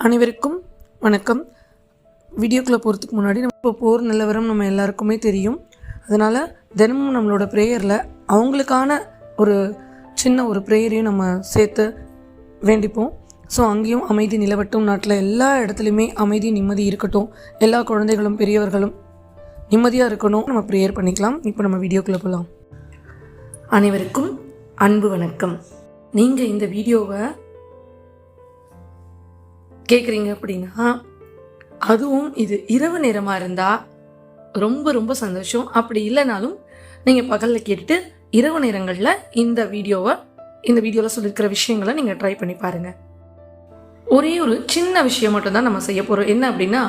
அனைவருக்கும் வணக்கம். வீடியோக்குள்ளே போகிறதுக்கு முன்னாடி நம்ம இப்போ போகிற நிலவரம் நம்ம எல்லாருக்குமே தெரியும். அதனால் தினமும் நம்மளோட ப்ரேயரில் அவங்களுக்கான ஒரு சின்ன ஒரு ப்ரேயரையும் நம்ம சேர்த்து வேண்டிப்போம். ஸோ அங்கேயும் அமைதி நிலவட்டும், நாட்டில் எல்லா இடத்துலையுமே அமைதி நிம்மதி இருக்கட்டும், எல்லா குழந்தைகளும் பெரியவர்களும் நிம்மதியாக இருக்கணும். நம்ம ப்ரேயர் பண்ணிக்கலாம். இப்போ நம்ம வீடியோக்குள்ளே போகலாம். அனைவருக்கும் அன்பு வணக்கம். நீங்கள் இந்த வீடியோவை கேட்குறீங்க அப்படின்னா, அதுவும் இது இரவு நேரமாக இருந்தால் ரொம்ப ரொம்ப சந்தோஷம். அப்படி இல்லைனாலும் நீங்கள் பகலில் கேட்டுட்டு இரவு நேரங்களில் இந்த வீடியோவில் சொல்லியிருக்கிற விஷயங்களை நீங்கள் ட்ரை பண்ணி பாருங்கள். ஒரே ஒரு சின்ன விஷயம் மட்டும்தான் நம்ம செய்ய போகிறோம். என்ன அப்படின்னா,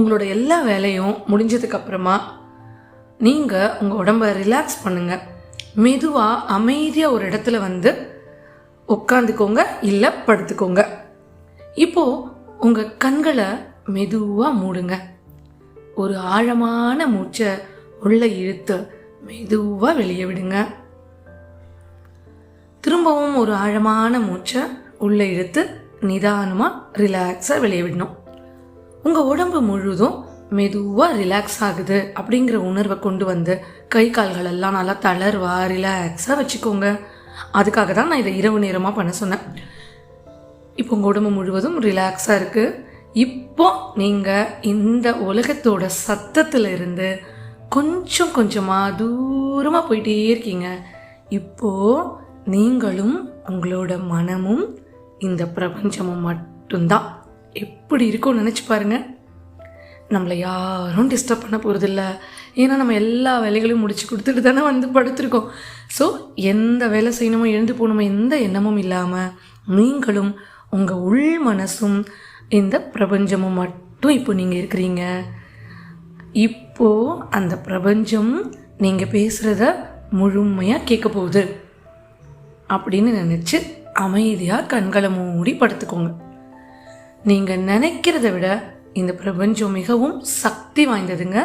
உங்களோட எல்லா வேலையும் முடிஞ்சதுக்கப்புறமா நீங்கள் உங்கள் உடம்பை ரிலாக்ஸ் பண்ணுங்கள். மெதுவாக அமைதியாக ஒரு இடத்துல வந்து உட்காந்துக்கோங்க, இல்லை படுத்துக்கோங்க. இப்போது உங்கள் கண்களை மெதுவாக மூடுங்க. ஒரு ஆழமான மூச்சை உள்ளே இழுத்து மெதுவாக வெளியே விடுங்க. திரும்பவும் ஒரு ஆழமான மூச்சை உள்ளே இழுத்து நிதானமாக ரிலாக்ஸாக வெளியே விடணும். உங்கள் உடம்பு முழுதும் மெதுவாக ரிலாக்ஸ் ஆகுது அப்படிங்கிற உணர்வை கொண்டு வந்து கை கால்கள் எல்லாம் நல்லா தளர்வாக ரிலாக்ஸாக வச்சுக்கோங்க. அதுக்காக தான் நான் இதை இரவு நேரமாக பண்ண சொன்னேன். இப்போ உங்கள் உடம்பு முழுவதும் ரிலாக்ஸாக இருக்குது. இப்போ நீங்கள் இந்த உலகத்தோட சத்தத்தில் இருந்து கொஞ்சம் கொஞ்சமாக தூரமாக போயிட்டே இருக்கீங்க. இப்போது நீங்களும் உங்களோட மனமும் இந்த பிரபஞ்சமும் மட்டும்தான். எப்படி இருக்கும்னு நினச்சி பாருங்கள். நம்மளை யாரும் டிஸ்டர்ப் பண்ண போகிறதில்ல. ஏன்னா நம்ம எல்லா வேலைகளையும் முடிச்சு கொடுத்துட்டு தானே வந்து படுத்துருக்கோம். ஸோ எந்த வேலை செய்யணுமோ எழுந்து போகணுமோ எந்த எண்ணமும் இல்லாமல் நீங்களும் உங்கள் உள் மனசும் இந்த பிரபஞ்சமும் மட்டும் இப்போ நீங்கள் இருக்கிறீங்க. இப்போது அந்த பிரபஞ்சம் நீங்கள் பேசுகிறத முழுமையாக கேட்க போகுது அப்படின்னு நினச்சி அமைதியாக கண்களை மூடி படுத்துக்கோங்க. நீங்கள் நினைக்கிறத விட இந்த பிரபஞ்சம் மிகவும் சக்தி வாய்ந்ததுங்க.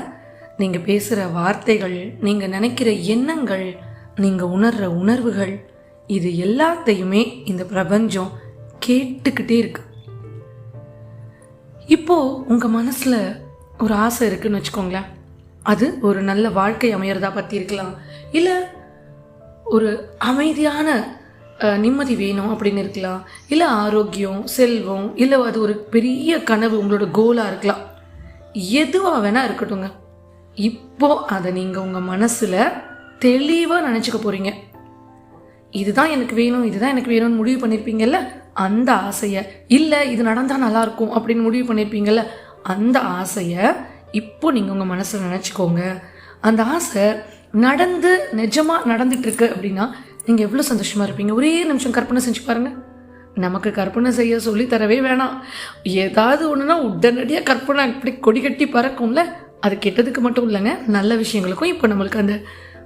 நீங்கள் பேசுகிற வார்த்தைகள், நீங்கள் நினைக்கிற எண்ணங்கள், நீங்கள் உணர்கிற உணர்வுகள், இது எல்லாத்தையுமே இந்த பிரபஞ்சம் கேட்டுக்கிட்டே இருக்கு. இப்போது உங்கள் மனசில் ஒரு ஆசை இருக்குன்னு வச்சுக்கோங்களேன். அது ஒரு நல்ல வாழ்க்கை அமையறதா பற்றி இருக்கலாம், இல்லை ஒரு அமைதியான நிம்மதி வேணும் அப்படின்னு இருக்கலாம், இல்லை ஆரோக்கியம், செல்வம், இல்லை அது ஒரு பெரிய கனவு, உங்களோட கோலாக இருக்கலாம். எதுவாக வேணால் இருக்கட்டுங்க. இப்போது அதை நீங்கள் உங்கள் மனசில் தெளிவாக நினச்சிக்க போகிறீங்க. இதுதான் எனக்கு வேணும், இதுதான் எனக்கு வேணும்னு முடிவு பண்ணியிருப்பீங்கல்ல, அந்த ஆசையை, இல்லை இது நடந்தால் நல்லாயிருக்கும் அப்படின்னு முடிவு பண்ணியிருப்பீங்கல்ல, அந்த ஆசையை இப்போ நீங்கள் உங்கள் மனசில் நினச்சிக்கோங்க. அந்த ஆசை நடந்து நிஜமாக நடந்துட்டுருக்கு அப்படின்னா நீங்கள் எவ்வளோ சந்தோஷமாக இருப்பீங்க. ஒரே நிமிஷம் கற்பனை செஞ்சு பாருங்கள். நமக்கு கற்பனை செய்ய சொல்லி தரவே வேணாம். ஏதாவது ஒன்றுனா உடனடியாக கற்பனை இப்படி கொடி கட்டி பறக்கும்ல. அது கெட்டதுக்கு மட்டும் இல்லைங்க, நல்ல விஷயங்களுக்கும் இப்போ நம்மளுக்கு அந்த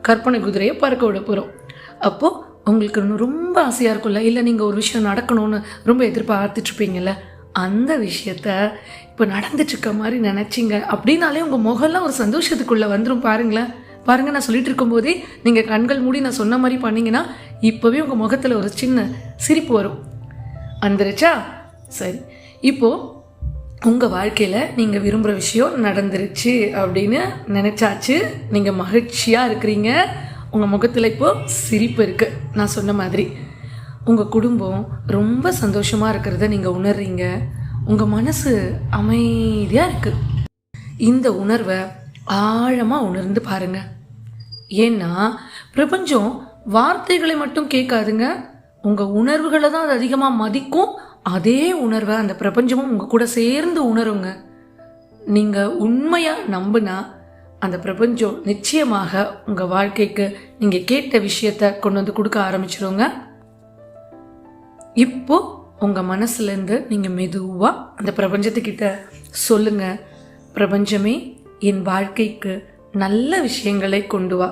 கற்பனை குதிரையை பறக்க விட போகிறோம். அப்போது உங்களுக்கு ரொம்ப ஆசையாக இருக்கும்ல, இல்லை நீங்கள் ஒரு விஷயம் நடக்கணும்னு ரொம்ப எதிர்பார்த்துட்ருப்பீங்கள்ல, அந்த விஷயத்த இப்போ நடந்துட்டுருக்க மாதிரி நினச்சிங்க அப்படின்னாலே உங்கள் முகம்லாம் ஒரு சந்தோஷத்துக்குள்ளே வந்துடும். பாருங்கள், நான் சொல்லிட்டு இருக்கும்போதே நீங்கள் கண்கள் மூடி நான் சொன்ன மாதிரி பண்ணிங்கன்னா இப்போவே உங்கள் முகத்தில் ஒரு சின்ன சிரிப்பு வரும். வந்துருச்சா? சரி, இப்போது உங்கள் வாழ்க்கையில் நீங்கள் விரும்புகிற விஷயம் நடந்துருச்சு அப்படின்னு நினச்சாச்சு. நீங்கள் மகிழ்ச்சியாக இருக்கிறீங்க. உங்கள் முகத்தில் இப்போது சிரிப்பு இருக்குது. நான் சொன்ன மாதிரி உங்கள் குடும்பம் ரொம்ப சந்தோஷமாக இருக்கிறத நீங்கள் உணர்றீங்க. உங்கள் மனசு அமைதியாக இருக்குது. இந்த உணர்வை ஆழமாக உணர்ந்து பாருங்கள். ஏன்னா பிரபஞ்சம் வார்த்தைகளை மட்டும் கேட்காதுங்க, உங்கள் உணர்வுகளை தான் அது அதிகமாக மதிக்கும். அதே உணர்வை அந்த பிரபஞ்சமும் உங்கள் கூட சேர்ந்து உணருங்க. நீங்கள் உண்மையாக நம்பினா அந்த பிரபஞ்சம் நிச்சயமாக உங்கள் வாழ்க்கைக்கு நீங்கள் கேட்ட விஷயத்தை கொண்டு வந்து கொடுக்க ஆரம்பிச்சிருங்க. இப்போ உங்கள் மனசுலேருந்து நீங்கள் மெதுவாக அந்த பிரபஞ்சத்துக்கிட்ட சொல்லுங்கள், பிரபஞ்சமே என் வாழ்க்கைக்கு நல்ல விஷயங்களை கொண்டு வா,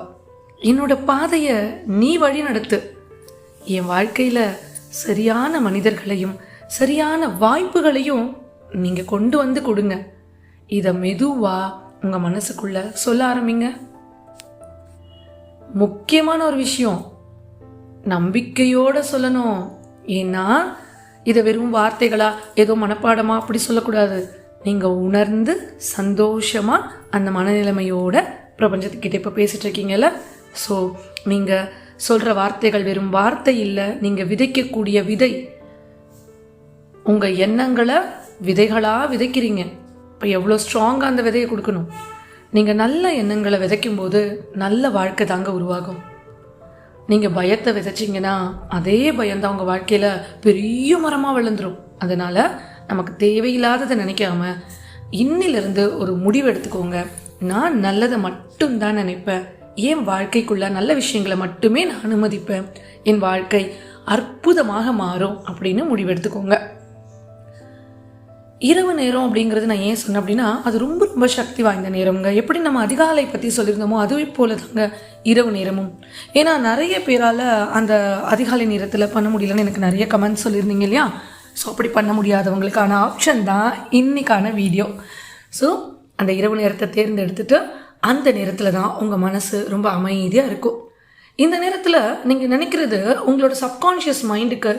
என்னோட பாதையை நீ வழி நடத்து, என் வாழ்க்கையில் சரியான மனிதர்களையும் சரியான வாய்ப்புகளையும் நீங்கள் கொண்டு வந்து கொடுங்க. இதை மெதுவாக உங்கள் மனசுக்குள்ள சொல்ல ஆரம்பிங்க. முக்கியமான ஒரு விஷயம், நம்பிக்கையோடு சொல்லணும். ஏன்னா இதை வெறும் வார்த்தைகளா ஏதோ மனப்பாடமா அப்படி சொல்லக்கூடாது. நீங்கள் உணர்ந்து சந்தோஷமாக அந்த மனநிலைமையோட பிரபஞ்சத்துக்கிட்ட இப்போ பேசிகிட்டு இருக்கீங்கல்ல. ஸோ நீங்கள் சொல்கிற வார்த்தைகள் வெறும் வார்த்தை இல்லை, நீங்கள் விதைக்கக்கூடிய விதை. உங்கள் எண்ணங்களை விதைகளாக விதைக்கிறீங்க. இப்போ எவ்வளோ ஸ்ட்ராங்காக அந்த விதையை கொடுக்கணும். நீங்கள் நல்ல எண்ணங்களை விதைக்கும் போது நல்ல வாழ்க்கை தாங்க உருவாகும். நீங்கள் பயத்தை விதைச்சிங்கன்னா அதே பயம்தான் உங்கள் வாழ்க்கையில் பெரிய மரமாக வளர்ந்துடும். அதனால் நமக்கு தேவையில்லாததை நினைக்காம இன்னிலிருந்து ஒரு முடிவு எடுத்துக்கோங்க. நான் நல்லதை மட்டும்தான் நினைப்பேன், என் வாழ்க்கைக்குள்ள நல்ல விஷயங்களை மட்டுமே நான் அனுமதிப்பேன், என் வாழ்க்கை அற்புதமாக மாறும் அப்படின்னு முடிவெடுத்துக்கோங்க. இரவு நேரம் அப்படிங்கிறது நான் ஏன் சொன்னேன் அப்படின்னா, அது ரொம்ப ரொம்ப சக்தி வாய்ந்த நேரம்ங்க. எப்படி நம்ம அதிகாலை பற்றி சொல்லியிருந்தோமோ அதுவே போல தாங்க இரவு நேரமும். ஏன்னா நிறைய பேரால் அந்த அதிகாலை நேரத்தில் பண்ண முடியலன்னு எனக்கு நிறைய கமெண்ட்ஸ் சொல்லியிருந்தீங்க இல்லையா. ஸோ அப்படி பண்ண முடியாதவங்களுக்கான ஆப்ஷன் தான் இன்னைக்கான வீடியோ. ஸோ அந்த இரவு நேரத்தை தேர்ந்தெடுத்துட்டு அந்த நேரத்தில் தான் உங்கள் மனசு ரொம்ப அமைதியாக இருக்கும். இந்த நேரத்தில் நீங்கள் நினைக்கிறது உங்களோட சப்கான்ஷியஸ் மைண்டுக்கு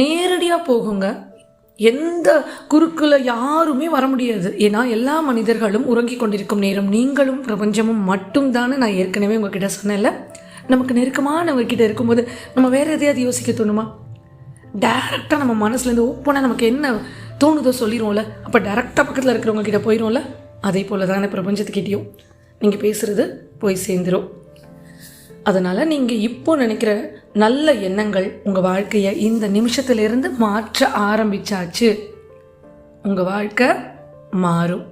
நேரடியாக போகுங்க. எந்த குறுக்கில் யாருமே வர முடியாது. ஏன்னா எல்லா மனிதர்களும் உறங்கி கொண்டிருக்கும் நேரம். நீங்களும் பிரபஞ்சமும் மட்டும்தானே நான் ஏற்கனவே உங்ககிட்ட சொன்னேன்ல. நமக்கு நெருக்கமானவங்ககிட்ட இருக்கும்போது நம்ம வேறு எதையாவது யோசிக்க தோணுமா? டைரெக்டாக நம்ம மனசுலேருந்து ஓப்பனாக நமக்கு என்ன தோணுதோ சொல்லிடுவோம்ல. அப்போ டைரெக்டாக பக்கத்தில் இருக்கிறவங்க கிட்ட போயிடும்ல. அதே போல் தானே பிரபஞ்சத்துக்கிட்டேயும் நீங்கள் பேசுகிறது போய் சேர்ந்துடும். அதனால் நீங்கள் இப்போ நினைக்கிற நல்ல எண்ணங்கள் உங்கள் வாழ்க்கையை இந்த நிமிஷத்துலேருந்து மாற்ற ஆரம்பிச்சாச்சு. உங்கள் வாழ்க்கை மாறும்.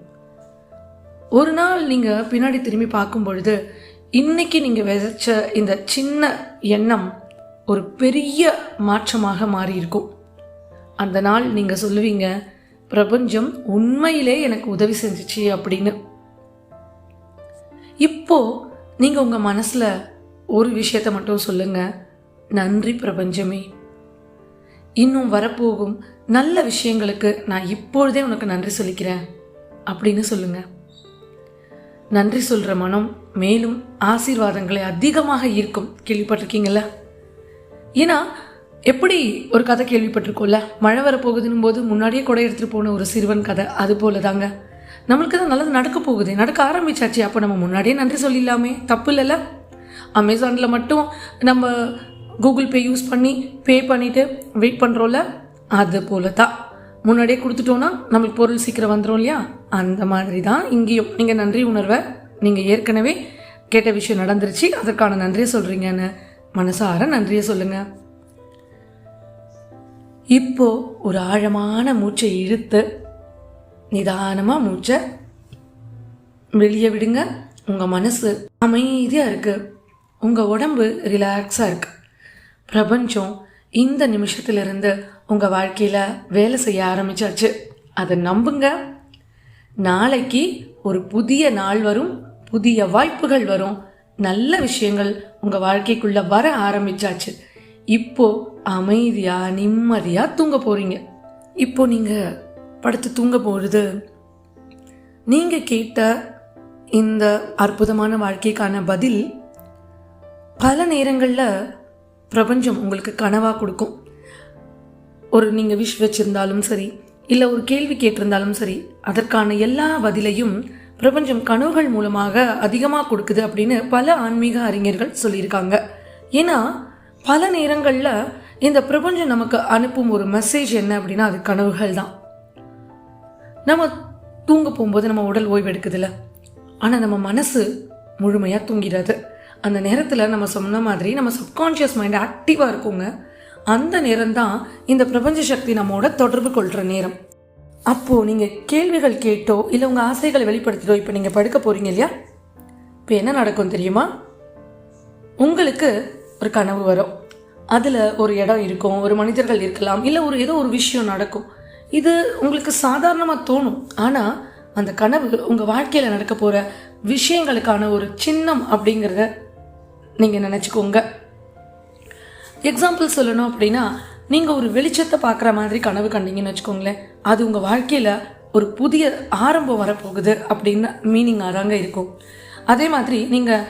ஒரு நாள் நீங்கள் பின்னாடி திரும்பி பார்க்கும் பொழுது இன்னைக்கு நீங்கள் விதைச்ச இந்த சின்ன எண்ணம் ஒரு பெரிய மாற்றமாக மாறி இருக்கும். அந்த நாள் நீங்கள் சொல்லுவீங்க, பிரபஞ்சம் உண்மையிலே எனக்கு உதவி செஞ்சிச்சு அப்படின்னு. இப்போ நீங்கள் உங்கள் மனசில் ஒரு விஷயத்தை மட்டும் சொல்லுங்க, நன்றி பிரபஞ்சமே, இன்னும் வரப்போகும் நல்ல விஷயங்களுக்கு நான் இப்பொழுதே உனக்கு நன்றி சொல்லிக்கிறேன் அப்படின்னு சொல்லுங்க. நன்றி சொல்கிற மனம் மேலும் ஆசீர்வாதங்களை அதிகமாக ஈர்க்கும். கேள்விப்பட்டிருக்கீங்களா? ஏன்னா எப்படி ஒரு கதை கேள்விப்பட்டிருக்கோம்ல, மழை வரப்போகுதுன்னும் போது முன்னாடியே கொடை எடுத்துகிட்டு போன ஒரு சிறுவன் கதை. அது போல தாங்க நம்மளுக்கு தான் நல்லது நடக்க போகுது, நடக்க ஆரம்பிச்சாச்சு. அப்போ நம்ம முன்னாடியே நன்றி சொல்லிடலாமே, தப்பு இல்லைல்ல. அமேசானில் மட்டும் நம்ம கூகுள் பே யூஸ் பண்ணி பே பண்ணிவிட்டு வெயிட் பண்ணுறோம்ல, அது போல தான் முன்னாடியே கொடுத்துட்டோன்னா நம்மளுக்கு பொருள் சீக்கிரம் வந்துடும் இல்லையா. அந்த மாதிரி தான் இங்கேயும் நீங்கள் நன்றி உணர்வை, நீங்கள் ஏற்கனவே கேட்ட விஷயம் நடந்துருச்சு, அதற்கான நன்றியை சொல்கிறீங்கன்னு மனசார நன்றியை சொல்லுங்க. இப்போ ஒரு ஆழமான மூச்சை இழுத்து நிதானமாக மூச்சை வெளியே விடுங்க. உங்கள் மனசு அமைதியாக இருக்குது, உங்கள் உடம்பு ரிலாக்ஸாக இருக்குது. பிரபஞ்சம் இந்த நிமிஷத்துலேருந்து உங்கள் வாழ்க்கையில் வேலை செய்ய ஆரம்பிச்சாச்சு. அதை நம்புங்க. நாளைக்கு ஒரு புதிய நாள் வரும், புதிய வாய்ப்புகள் வரும், நல்ல விஷயங்கள் உங்கள் வாழ்க்கைக்குள்ளே வர ஆரம்பிச்சாச்சு. இப்போ அமைதியாக நிம்மதியாக தூங்க போகிறீங்க. இப்போ நீங்கள் படுத்து தூங்க போகிறது நீங்கள் கேட்ட இந்த அற்புதமான வாழ்க்கைக்கான பதில் பல நேரங்களில் பிரபஞ்சம் உங்களுக்கு கனவாக கொடுக்கும். ஒரு நீங்கள் விஷ் வச்சுருந்தாலும் சரி, இல்லை ஒரு கேள்வி கேட்டிருந்தாலும் சரி, அதற்கான எல்லா பதிலையும் பிரபஞ்சம் கனவுகள் மூலமாக அதிகமாக கொடுக்குது அப்படின்னு பல ஆன்மீக அறிஞர்கள் சொல்லியிருக்காங்க. ஏன்னா பல நேரங்களில் இந்த பிரபஞ்சம் நமக்கு அனுப்பும் ஒரு மெசேஜ் என்ன அப்படின்னா அது கனவுகள் தான். நம்ம தூங்க போகும்போது நம்ம உடல் ஓய்வு எடுக்குதுல்ல, ஆனால் நம்ம மனசு முழுமையாக தூங்கிடாது. அந்த நேரத்தில் நம்ம சொன்ன மாதிரி நம்ம சப்கான்ஷியஸ் மைண்ட் ஆக்டிவாக இருக்குங்க. அந்த நேரம் தான் இந்த பிரபஞ்ச சக்தி நம்மோட தொடர்பு கொள்கிற நேரம். அப்போது நீங்கள் கேள்விகள் கேட்டோ இல்லை உங்கள் ஆசைகளை வெளிப்படுத்திட்டோ இப்போ நீங்கள் படுக்க போகிறீங்க இல்லையா, இப்போ என்ன நடக்கும் தெரியுமா? உங்களுக்கு ஒரு கனவு வரும். அதில் ஒரு இடம் இருக்கும், ஒரு மனிதர்கள் இருக்கலாம், இல்லை ஏதோ ஒரு விஷயம் நடக்கும். இது உங்களுக்கு சாதாரணமாக தோணும். ஆனால் அந்த கனவு உங்கள் வாழ்க்கையில் நடக்க போகிற விஷயங்களுக்கான ஒரு சின்னம் அப்படிங்கிறத நீங்கள் நினச்சிக்கோங்க. எக்ஸாம்பிள் சொல்லணும் அப்படின்னா, நீங்கள் ஒரு வெளிச்சத்தை பார்க்குற மாதிரி கனவு கண்டீங்கன்னு வச்சுக்கோங்களேன். அது உங்கள் வாழ்க்கையில் ஒரு புதிய ஆரம்பம் வரப்போகுது அப்படின்னு மீனிங்காக தாங்க இருக்கும். அதே மாதிரி நீங்கள்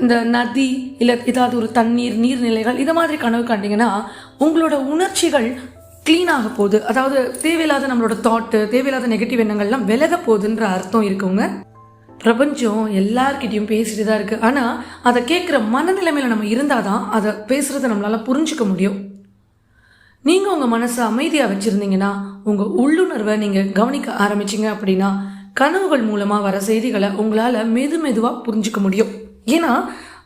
இந்த நதி இல்லை ஏதாவது ஒரு தண்ணீர் நீர்நிலைகள் இதை மாதிரி கனவு கண்டிங்கன்னா உங்களோட உணர்ச்சிகள் க்ளீன் ஆக போகுது, அதாவது தேவையில்லாத நம்மளோட தாட்டு, தேவையில்லாத நெகட்டிவ் எண்ணங்கள்லாம் விலக போகுதுன்ற அர்த்தம் இருக்குங்க. பிரபஞ்சம் எல்லார்கிட்டையும் பேசிட்டு தான் இருக்குது. ஆனால் அதை கேட்குற மனநிலைமையில் நம்ம இருந்தால் தான் அதை பேசுகிறத நம்மளால் புரிஞ்சிக்க முடியும். நீங்கள் உங்கள் மனசை அமைதியாக வச்சுருந்தீங்கன்னா, உங்கள் உள்ளுணர்வை நீங்கள் கவனிக்க ஆரம்பிச்சிங்க அப்படின்னா, கனவுகள் மூலமாக வர செய்திகளை உங்களால் மெதுவாக புரிஞ்சிக்க முடியும். ஏன்னா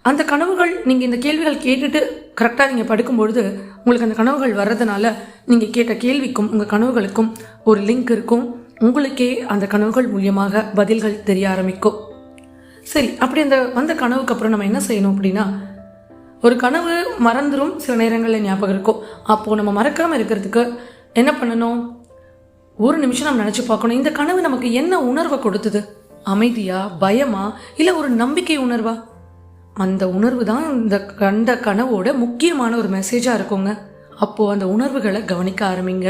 அந்த கனவுகள், நீங்கள் இந்த கேள்விகள் கேட்டுட்டு கரெக்டாக நீங்கள் படுக்கும்பொழுது உங்களுக்கு அந்த கனவுகள் வர்றதுனால நீங்கள் கேட்ட கேள்விக்கும் உங்கள் கனவுகளுக்கும் ஒரு லிங்க் இருக்கும். உங்களுக்கே அந்த கனவுகள் மூலியமாக பதில்கள் தெரிய ஆரம்பிக்கும். சரி, அப்படி அந்த கனவுக்கு அப்புறம் நம்ம என்ன செய்யணும் அப்படின்னா, ஒரு கனவு மறந்துடும், சில நேரங்களில் ஞாபகம் இருக்கும். அப்போது நம்ம மறக்காமல் இருக்கிறதுக்கு என்ன பண்ணணும்? ஒரு நிமிஷம் நம்ம நினச்சி பார்க்கணும், இந்த கனவு நமக்கு என்ன உணர்வை கொடுத்தது? அமைதியா, பயமா, இல்லை ஒரு நம்பிக்கை உணர்வா? அந்த உணர்வு தான் இந்த கண்ட கனவோட முக்கியமான ஒரு மெசேஜாக இருக்குங்க. அப்போது அந்த உணர்வுகளை கவனிக்க ஆரம்பிங்க.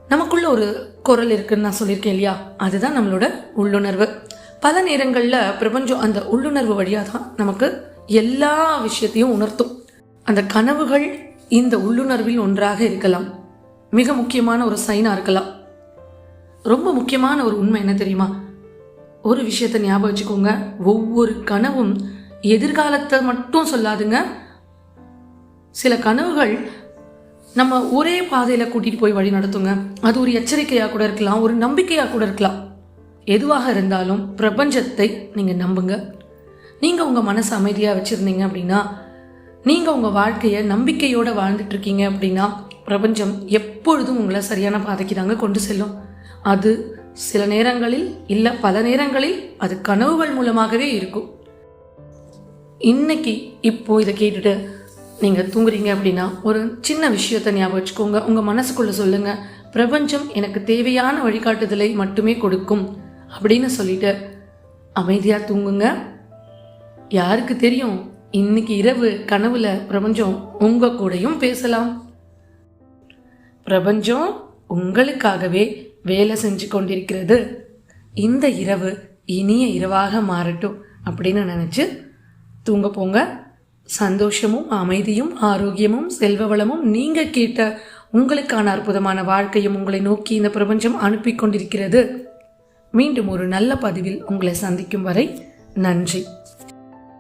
நமக்குள்ள ஒரு குரல் இருக்குன்னு நான் சொல்லியிருக்கேன் இல்லையா, அதுதான் நம்மளோட உள்ளுணர்வு. பல நேரங்களில் பிரபஞ்சம் அந்த உள்ளுணர்வு வழியாக தான் நமக்கு எல்லா விஷயத்தையும் உணர்த்தும். அந்த கனவுகள் இந்த உள்ளுணர்வில் ஒன்றாக இருக்கலாம், மிக முக்கியமான ஒரு சைனாக இருக்கலாம். ரொம்ப முக்கியமான ஒரு உண்மை என்ன தெரியுமா? ஒரு விஷயத்தை ஞாபகம் வச்சுக்கோங்க, ஒவ்வொரு கனவும் எதிர்காலத்தை மட்டும் சொல்லாதுங்க. சில கனவுகள் நம்ம ஒரே பாதையில் கூட்டிகிட்டு போய் வழி நடத்துங்க. அது ஒரு எச்சரிக்கையாக கூட இருக்கலாம், ஒரு நம்பிக்கையாக கூட இருக்கலாம். எதுவாக இருந்தாலும் பிரபஞ்சத்தை நீங்கள் நம்புங்க. நீங்கள் உங்கள் மனசை அமைதியாக வச்சுருந்தீங்க அப்படின்னா, நீங்கள் உங்கள் வாழ்க்கையை நம்பிக்கையோடு வாழ்ந்துட்டு இருக்கீங்க அப்படின்னா, பிரபஞ்சம் எப்பொழுதும் உங்களை சரியான பாதைக்கு தாங்க கொண்டு செல்லும். அது சில நேரங்களில் இல்லை பல நேரங்களில் அது கனவுகள் மூலமாகவே இருக்கும். இன்னைக்கு இப்போ இதை கேட்டுட்டு நீங்கள் தூங்குறீங்க அப்படின்னா, ஒரு சின்ன விஷயத்தை ஞாபகம் வச்சுக்கோங்க. உங்கள் மனசுக்குள்ளே சொல்லுங்கள், பிரபஞ்சம் எனக்கு தேவையான வழிகாட்டுதலை மட்டுமே கொடுக்கும் அப்படின்னு சொல்லிட்டு அமைதியாக தூங்குங்க. யாருக்கு தெரியும், இன்னைக்கு இரவு கனவுல பிரபஞ்சம் உங்கள் கூடயும் பேசலாம். பிரபஞ்சம் உங்களுக்காகவே வேலை செஞ்சு கொண்டிருக்கிறது. இந்த இரவு இனிய இரவாக மாறட்டும் அப்படின்னு நினச்சி தூங்க போங்க. சந்தோஷமும் அமைதியும் ஆரோக்கியமும் செல்வ வளமும் நீங்கள் கேட்ட உங்களுக்கான அற்புதமான வாழ்க்கையும் உங்களை நோக்கி இந்த பிரபஞ்சம் அனுப்பி கொண்டிருக்கிறது. மீண்டும் ஒரு நல்ல பதிவில் உங்களை சந்திக்கும் வரை நன்றி.